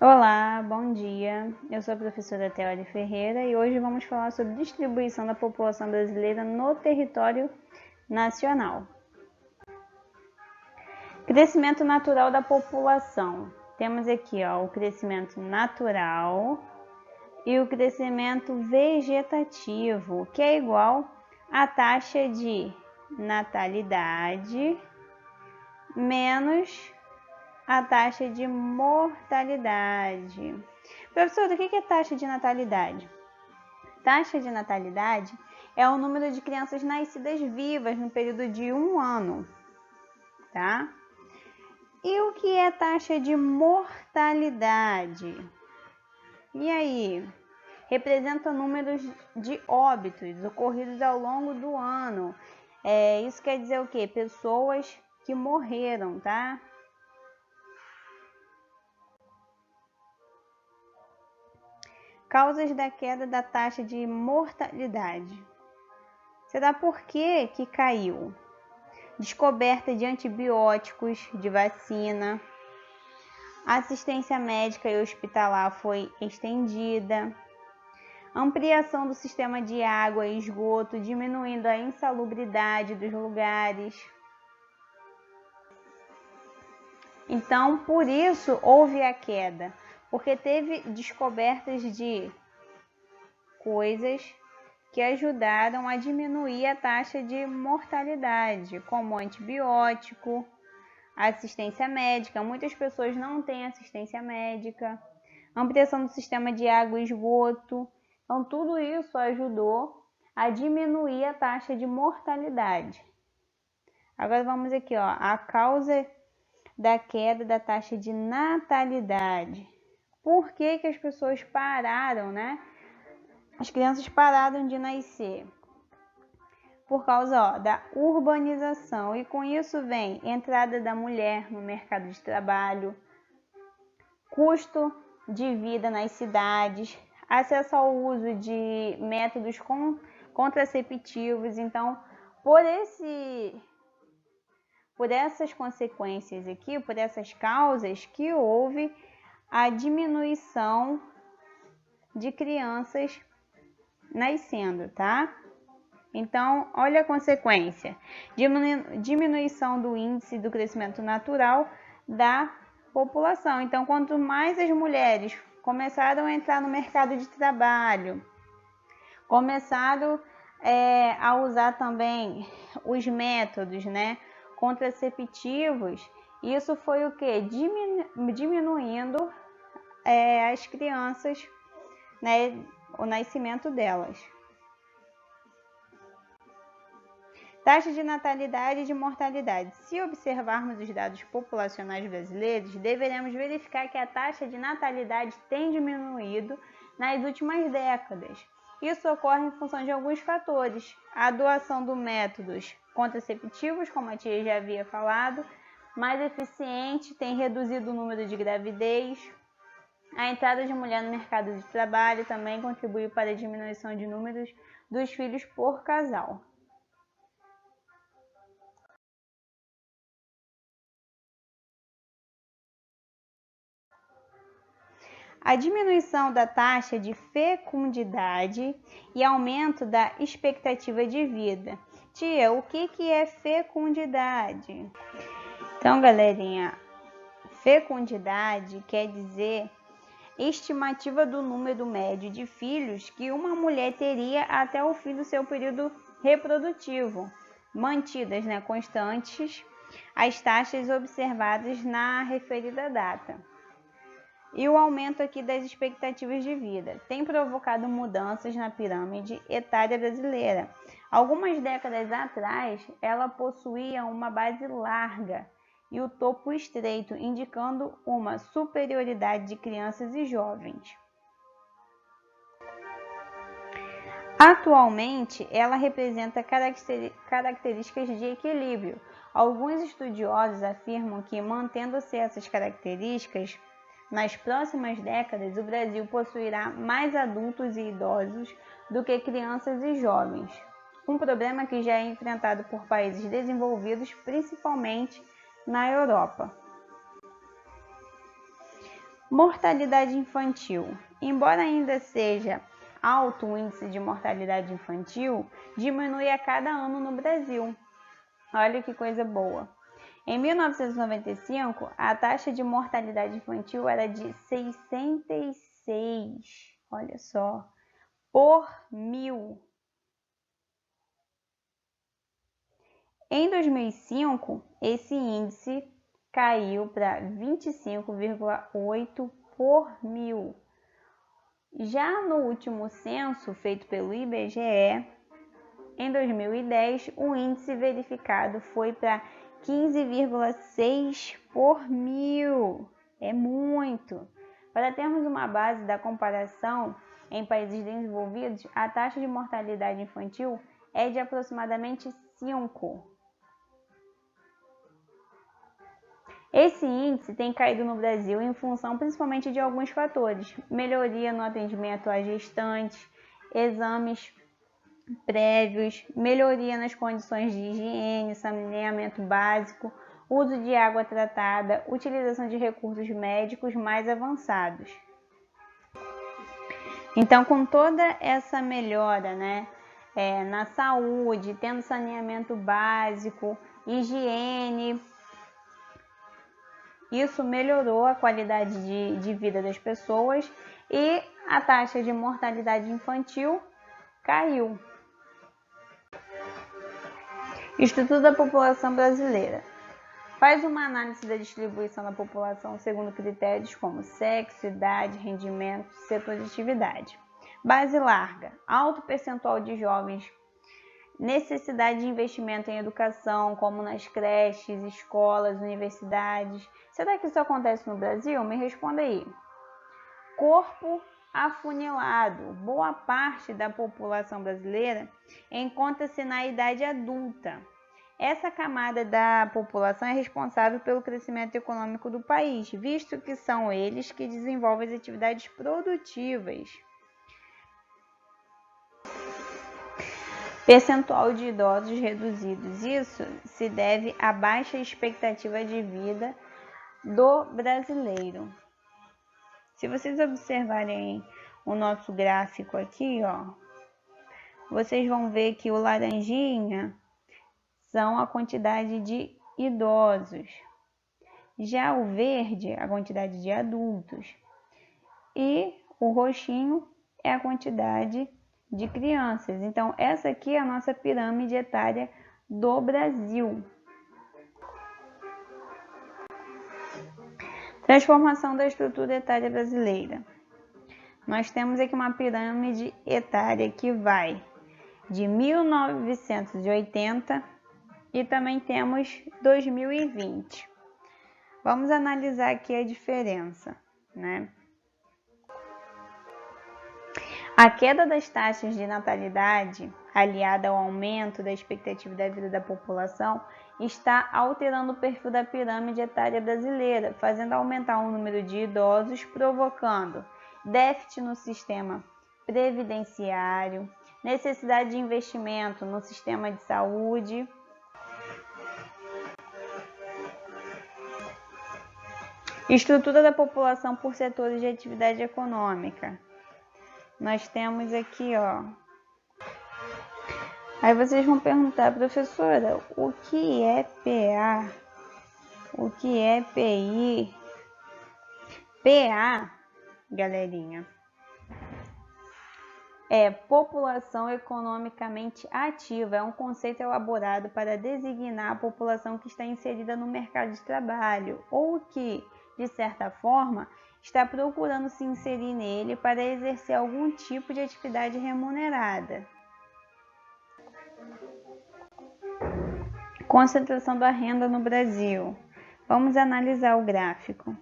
Olá, bom dia. Eu sou a professora Teori Ferreira e hoje vamos falar sobre distribuição da população brasileira no território nacional. Crescimento natural da população. Temos aqui o crescimento natural e o crescimento vegetativo, que é igual à taxa de natalidade menos a taxa de mortalidade. Professor, o que é taxa de natalidade? Taxa de natalidade é o número de crianças nascidas vivas no período de 1 ano, tá? E o que é taxa de mortalidade? E aí? Representa números de óbitos ocorridos ao longo do ano. Isso quer dizer o quê? Pessoas que morreram, tá? Causas da queda da taxa de mortalidade. Será por que caiu? Descoberta de antibióticos, de vacina. Assistência médica e hospitalar foi estendida. Ampliação do sistema de água e esgoto, diminuindo a insalubridade dos lugares. Então, por isso houve a queda, porque teve descobertas de coisas que ajudaram a diminuir a taxa de mortalidade, como antibiótico, assistência médica. Muitas pessoas não têm assistência médica, ampliação do sistema de água e esgoto. Então, tudo isso ajudou a diminuir a taxa de mortalidade. Agora vamos aqui, a causa da queda da taxa de natalidade. Por que as pessoas pararam, né? As crianças pararam de nascer por causa da urbanização, e com isso vem entrada da mulher no mercado de trabalho, custo de vida nas cidades, acesso ao uso de métodos contraceptivos. Então, por essas consequências aqui, por essas causas, que houve a diminuição de crianças nascendo, tá? Então, olha a consequência: diminuição do índice do crescimento natural da população. Então, quanto mais as mulheres começaram a entrar no mercado de trabalho, começaram a usar também os métodos, né, contraceptivos, isso foi o que? Diminuindo as crianças, né, o nascimento delas. Taxa de natalidade e de mortalidade. Se observarmos os dados populacionais brasileiros, deveremos verificar que a taxa de natalidade tem diminuído nas últimas décadas. Isso ocorre em função de alguns fatores: a adoção de métodos contraceptivos, como a tia já havia falado, mais eficiente, tem reduzido o número de gravidez. A entrada de mulher no mercado de trabalho também contribuiu para a diminuição de números dos filhos por casal. A diminuição da taxa de fecundidade e aumento da expectativa de vida. Tia, o que é fecundidade? Então, galerinha, fecundidade quer dizer estimativa do número médio de filhos que uma mulher teria até o fim do seu período reprodutivo, mantidas, né, constantes as taxas observadas na referida data. E o aumento aqui das expectativas de vida tem provocado mudanças na pirâmide etária brasileira. Algumas décadas atrás, ela possuía uma base larga e o topo estreito, indicando uma superioridade de crianças e jovens. Atualmente, ela representa características de equilíbrio. Alguns estudiosos afirmam que, mantendo-se essas características, nas próximas décadas, o Brasil possuirá mais adultos e idosos do que crianças e jovens, um problema que já é enfrentado por países desenvolvidos, principalmente na Europa. Mortalidade infantil. Embora ainda seja alto o índice de mortalidade infantil, diminui a cada ano no Brasil. Olha que coisa boa. Em 1995, a taxa de mortalidade infantil era de 66, olha só, por 1000. Em 2005, esse índice caiu para 25,8 por 1000. Já no último censo feito pelo IBGE, em 2010, o índice verificado foi para 15,6 por 1000. É muito! Para termos uma base da comparação em países desenvolvidos, a taxa de mortalidade infantil é de aproximadamente 5. Esse índice tem caído no Brasil em função principalmente de alguns fatores: melhoria no atendimento às gestantes, exames prévios, melhoria nas condições de higiene, saneamento básico, uso de água tratada, utilização de recursos médicos mais avançados. Então, com toda essa melhora, na saúde, tendo saneamento básico, higiene, isso melhorou a qualidade de vida das pessoas e a taxa de mortalidade infantil caiu. Instituto da População Brasileira faz uma análise da distribuição da população segundo critérios como sexo, idade, rendimento, setor de atividade. Base larga, alto percentual de jovens, necessidade de investimento em educação, como nas creches, escolas, universidades. Será que isso acontece no Brasil? Me responda aí. Corpo afunilado. Boa parte da população brasileira encontra-se na idade adulta. Essa camada da população é responsável pelo crescimento econômico do país, visto que são eles que desenvolvem as atividades produtivas. Percentual de idosos reduzidos. Isso se deve à baixa expectativa de vida do brasileiro. Se vocês observarem o nosso gráfico aqui, vocês vão ver que o laranjinha são a quantidade de idosos. Já o verde, a quantidade de adultos. E o roxinho é a quantidade de crianças. Então, essa aqui é a nossa pirâmide etária do Brasil. Transformação da estrutura etária brasileira. Nós temos aqui uma pirâmide etária que vai de 1980 e também temos 2020. Vamos analisar aqui a diferença, A queda das taxas de natalidade, aliada ao aumento da expectativa da vida da população, está alterando o perfil da pirâmide etária brasileira, fazendo aumentar o número de idosos, provocando déficit no sistema previdenciário, necessidade de investimento no sistema de saúde, estrutura da população por setores de atividade econômica. Nós temos aqui, Aí vocês vão perguntar, professora, o que é PA? O que é PI? PA, galerinha, é população economicamente ativa. É um conceito elaborado para designar a população que está inserida no mercado de trabalho ou que, de certa forma, está procurando se inserir nele para exercer algum tipo de atividade remunerada. Concentração da renda no Brasil. Vamos analisar o gráfico.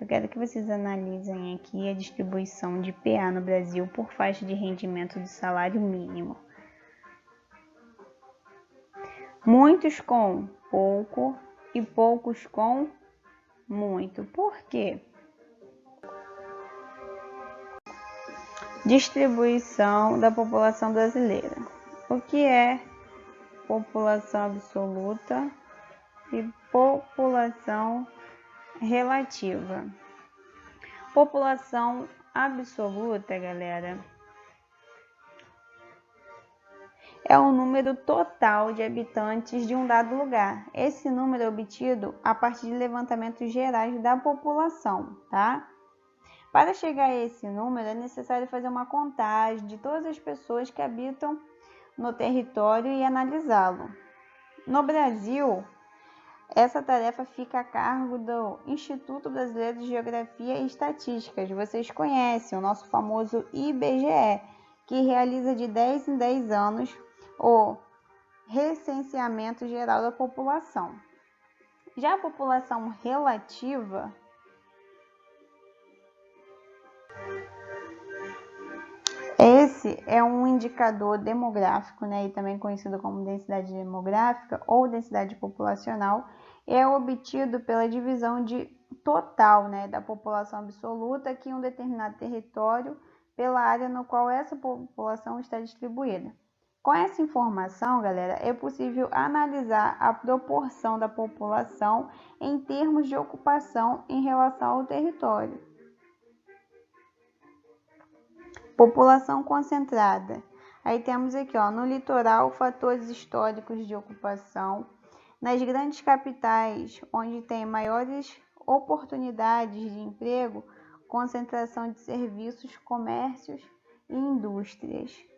Eu quero que vocês analisem aqui a distribuição de PA no Brasil por faixa de rendimento do salário mínimo. Muitos com pouco e poucos com muito. Por quê? Distribuição da população brasileira. O que é população absoluta e população relativa? População absoluta, galera, é o número total de habitantes de um dado lugar. Esse número é obtido a partir de levantamentos gerais da população, tá? Para chegar a esse número, é necessário fazer uma contagem de todas as pessoas que habitam no território e analisá-lo. No Brasil, essa tarefa fica a cargo do Instituto Brasileiro de Geografia e Estatísticas. Vocês conhecem o nosso famoso IBGE, que realiza de 10 em 10 anos o recenseamento geral da população. Já a população relativa esse é um indicador demográfico, né, e também conhecido como densidade demográfica ou densidade populacional, é obtido pela divisão de total, né, da população absoluta aqui em um determinado território pela área no qual essa população está distribuída. Com essa informação, galera, é possível analisar a proporção da população em termos de ocupação em relação ao território. População concentrada. Aí temos aqui, ó, no litoral, fatores históricos de ocupação. Nas grandes capitais, onde tem maiores oportunidades de emprego, concentração de serviços, comércios e indústrias.